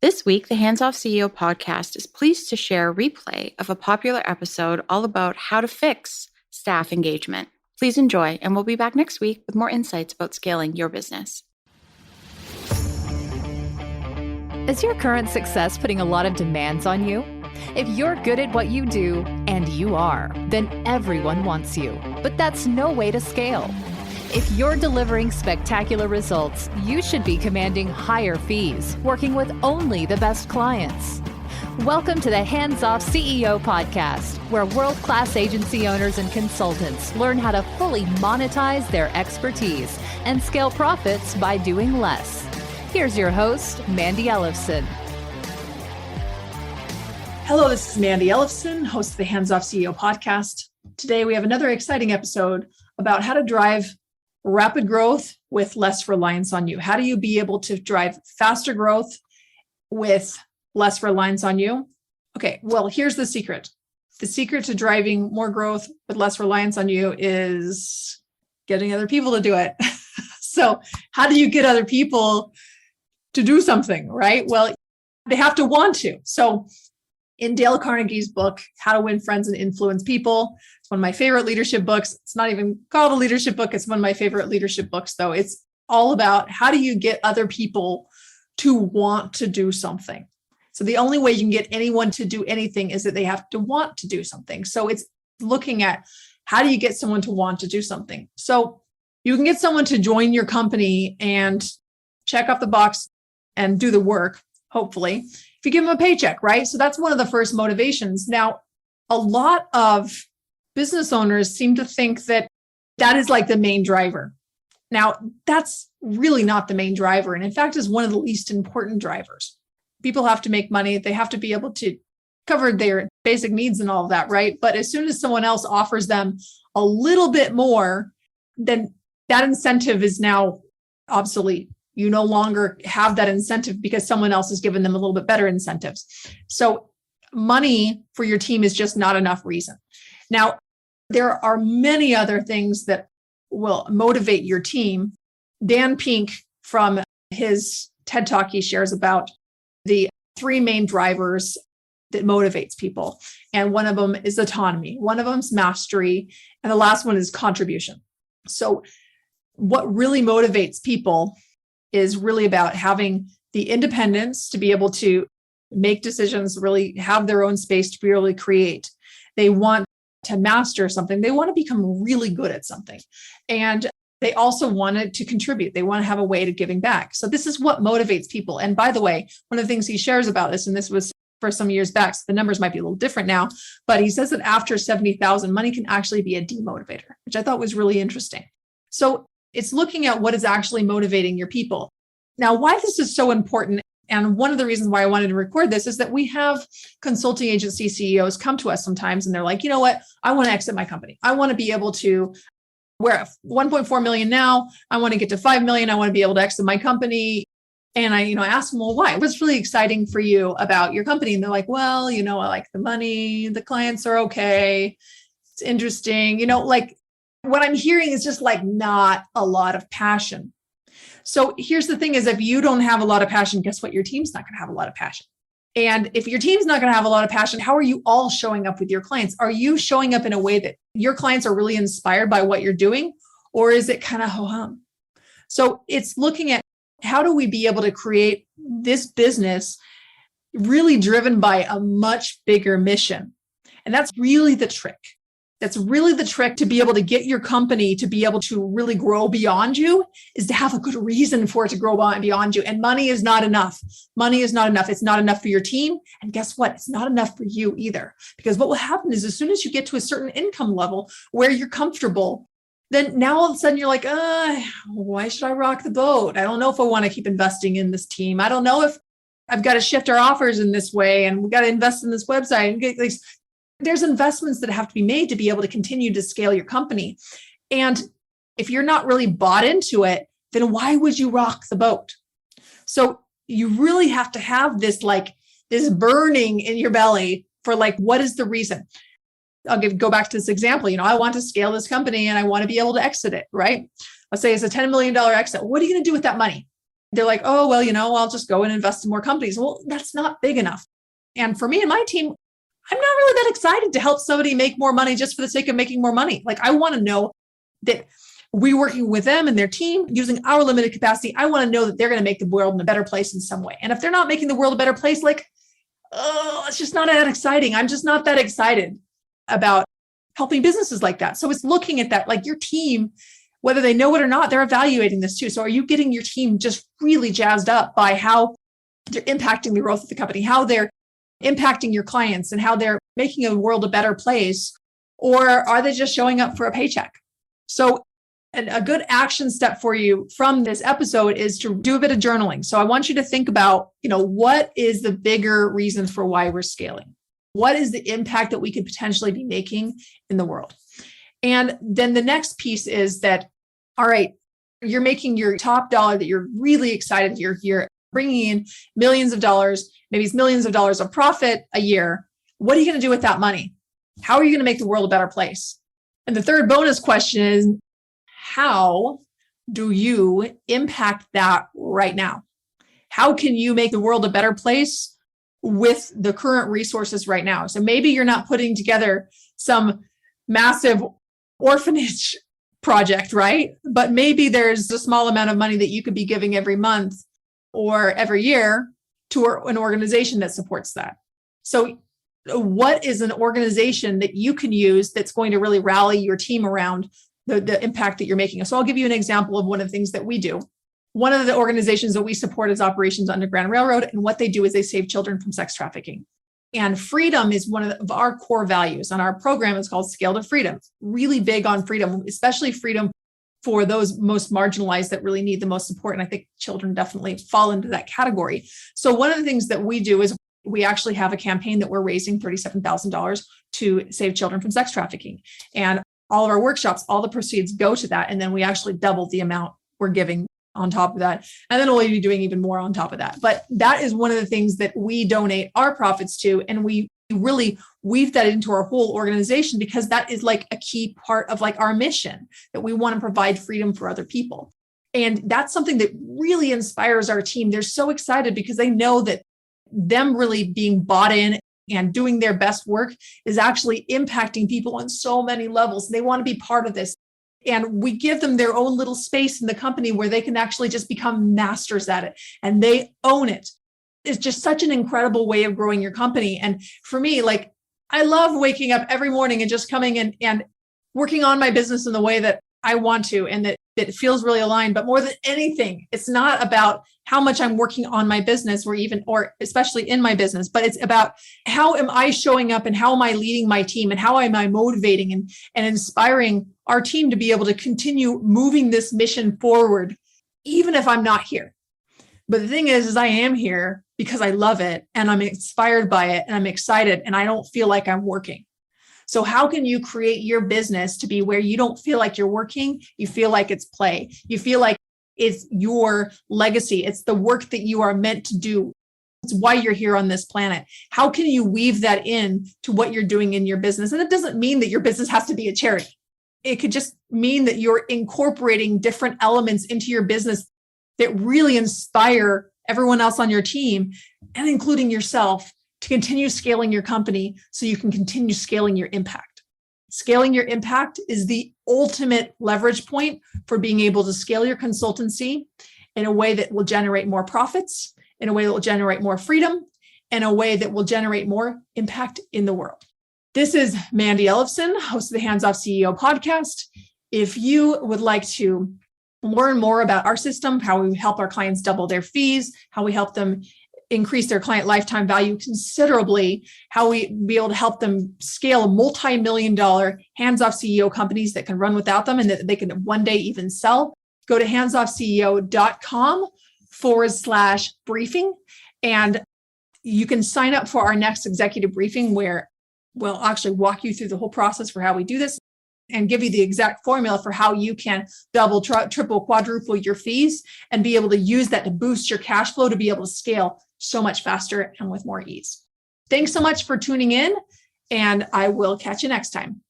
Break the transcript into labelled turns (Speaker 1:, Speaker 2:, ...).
Speaker 1: This week, the Hands Off CEO podcast is pleased to share a replay of a popular episode all about how to fix staff engagement. Please enjoy, and we'll be back next week with more insights about scaling your business.
Speaker 2: Is your current success putting a lot of demands on you? If you're good at what you do, and you are, then everyone wants you. But that's no way to scale. If you're delivering spectacular results, you should be commanding higher fees, working with only the best clients. Welcome to the Hands Off CEO podcast, where world-class agency owners and consultants learn how to fully monetize their expertise and scale profits by doing less. Here's your host, Mandi Ellefson.
Speaker 3: Hello, this is Mandi Ellefson, host of the Hands Off CEO podcast. Today, we have another exciting episode about how to drive rapid growth with less reliance on you. How do you be able to drive faster growth with less reliance on you? Okay, well, here's the secret. The secret to driving more growth with less reliance on you is getting other people to do it. So how do you get other people to do something, right? Well, they have to want to. So in Dale Carnegie's book, How to Win Friends and Influence People, it's one of my favorite leadership books. It's not even called a leadership book. It's one of my favorite leadership books, though. It's all about how do you get other people to want to do something. So the only way you can get anyone to do anything is that they have to want to do something. So it's looking at how do you get someone to want to do something. So you can get someone to join your company and check off the box and do the work, hopefully, if you give them a paycheck, right? So that's one of the first motivations. Now, a lot of business owners seem to think that that is like the main driver. Now, that's really not the main driver. And in fact, is one of the least important drivers. People have to make money. They have to be able to cover their basic needs and all of that, right? But as soon as someone else offers them a little bit more, then that incentive is now obsolete. You no longer have that incentive because someone else has given them a little bit better incentives. So money for your team is just not enough reason. Now, there are many other things that will motivate your team. Dan Pink, from his TED Talk, he shares about the three main drivers that motivates people. And one of them is autonomy. One of them is mastery. And the last one is contribution. So what really motivates people is really about having the independence to be able to make decisions, really have their own space to be able to create. They want to master something. They want to become really good at something. And they also wanted to contribute. They want to have a way to giving back. So this is what motivates people. And by the way, one of the things he shares about this, and this was for some years back, so the numbers might be a little different now, but he says that after 70,000, money can actually be a demotivator, which I thought was really interesting. So it's looking at what is actually motivating your people. Now, why this is so important, and one of the reasons why I wanted to record this is that we have consulting agency CEOs come to us sometimes and they're like, you know what, I want to exit my company. I want to be able to, we're at 1.4 million now. I want to get to 5 million. I want to be able to exit my company. And I ask them, well, why? What's really exciting for you about your company? And they're like, well, I like the money. The clients are okay. It's interesting. Like what I'm hearing is just like not a lot of passion. So here's the thing is if you don't have a lot of passion, guess what? Your team's not going to have a lot of passion. And if your team's not going to have a lot of passion, how are you all showing up with your clients? Are you showing up in a way that your clients are really inspired by what you're doing? Or is it kind of ho-hum? So it's looking at how do we be able to create this business really driven by a much bigger mission? And that's really the trick. That's really the trick to be able to get your company to be able to really grow beyond you is to have a good reason for it to grow beyond you. And money is not enough. Money is not enough. It's not enough for your team. And guess what? It's not enough for you either. Because what will happen is as soon as you get to a certain income level where you're comfortable, then now all of a sudden you're like, why should I rock the boat? I don't know if I want to keep investing in this team. I don't know if I've got to shift our offers in this way and we've got to invest in this website and get these. There's investments that have to be made to be able to continue to scale your company. And if you're not really bought into it, then why would you rock the boat? So you really have to have this burning in your belly for what is the reason? I'll go back to this example. I want to scale this company and I want to be able to exit it, right? Let's say it's a $10 million exit. What are you going to do with that money? they're like, oh, well, I'll just go and invest in more companies. Well, that's not big enough. And for me and my team, I'm not really that excited to help somebody make more money just for the sake of making more money. Like, I want to know that we're working with them and their team using our limited capacity. I want to know that they're going to make the world a better place in some way. And if they're not making the world a better place, like, oh, it's just not that exciting. I'm just not that excited about helping businesses like that. So it's looking at that, like your team, whether they know it or not, they're evaluating this too. So are you getting your team just really jazzed up by how they're impacting the growth of the company, how they're impacting your clients, and how they're making the world a better place? Or are they just showing up for a paycheck? So a good action step for you from this episode is to do a bit of journaling. So I want you to think about, what is the bigger reason for why we're scaling? What is the impact that we could potentially be making in the world? And then the next piece is that, all right, you're making your top dollar that you're really excited. You're bringing in millions of dollars, maybe it's millions of dollars of profit a year. What are you going to do with that money? How are you going to make the world a better place? And the third bonus question is, how do you impact that right now? How can you make the world a better place with the current resources right now? So maybe you're not putting together some massive orphanage project, right? But maybe there's a small amount of money that you could be giving every month or every year to an organization that supports that. So what is an organization that you can use that's going to really rally your team around the impact that you're making? So I'll give you an example of one of the things that we do. One of the organizations that we support is Operations Underground Railroad. And what they do is they save children from sex trafficking. And freedom is one of our core values. And our program is called Scale to Freedom. Really big on freedom, especially freedom for those most marginalized that really need the most support. And I think children definitely fall into that category. So one of the things that we do is we actually have a campaign that we're raising $37,000 to save children from sex trafficking. And all of our workshops, all the proceeds go to that. And then we actually double the amount we're giving on top of that. And then we'll be doing even more on top of that. But that is one of the things that we donate our profits to. And we really weave that into our whole organization, because that is like a key part of like our mission, that we want to provide freedom for other people. And that's something that really inspires our team. They're so excited because they know that them really being bought in and doing their best work is actually impacting people on so many levels. They want to be part of this. And we give them their own little space in the company where they can actually just become masters at it and they own it. It's just such an incredible way of growing your company. And for me, like, I love waking up every morning and just coming in and working on my business in the way that I want to, and that it feels really aligned. But more than anything, it's not about how much I'm working on my business or especially in my business, but it's about how am I showing up and how am I leading my team and how am I motivating and inspiring our team to be able to continue moving this mission forward, even if I'm not here. But the thing is I am here because I love it and I'm inspired by it and I'm excited and I don't feel like I'm working. So how can you create your business to be where you don't feel like you're working? You feel like it's play. You feel like it's your legacy. It's the work that you are meant to do. It's why you're here on this planet. How can you weave that in to what you're doing in your business? And it doesn't mean that your business has to be a charity. It could just mean that you're incorporating different elements into your business that really inspire everyone else on your team, and including yourself, to continue scaling your company so you can continue scaling your impact. Scaling your impact is the ultimate leverage point for being able to scale your consultancy in a way that will generate more profits, in a way that will generate more freedom, in a way that will generate more impact in the world. This is Mandi Ellefson, host of the Hands Off CEO podcast. If you would like to learn more about our system, how we help our clients double their fees, how we help them increase their client lifetime value considerably, how we be able to help them scale multi-million-dollar hands-off CEO companies that can run without them and that they can one day even sell, go to handsoffceo.com/briefing. And you can sign up for our next executive briefing where we'll actually walk you through the whole process for how we do this and give you the exact formula for how you can double, triple, quadruple your fees and be able to use that to boost your cash flow to be able to scale so much faster and with more ease. Thanks so much for tuning in, and I will catch you next time.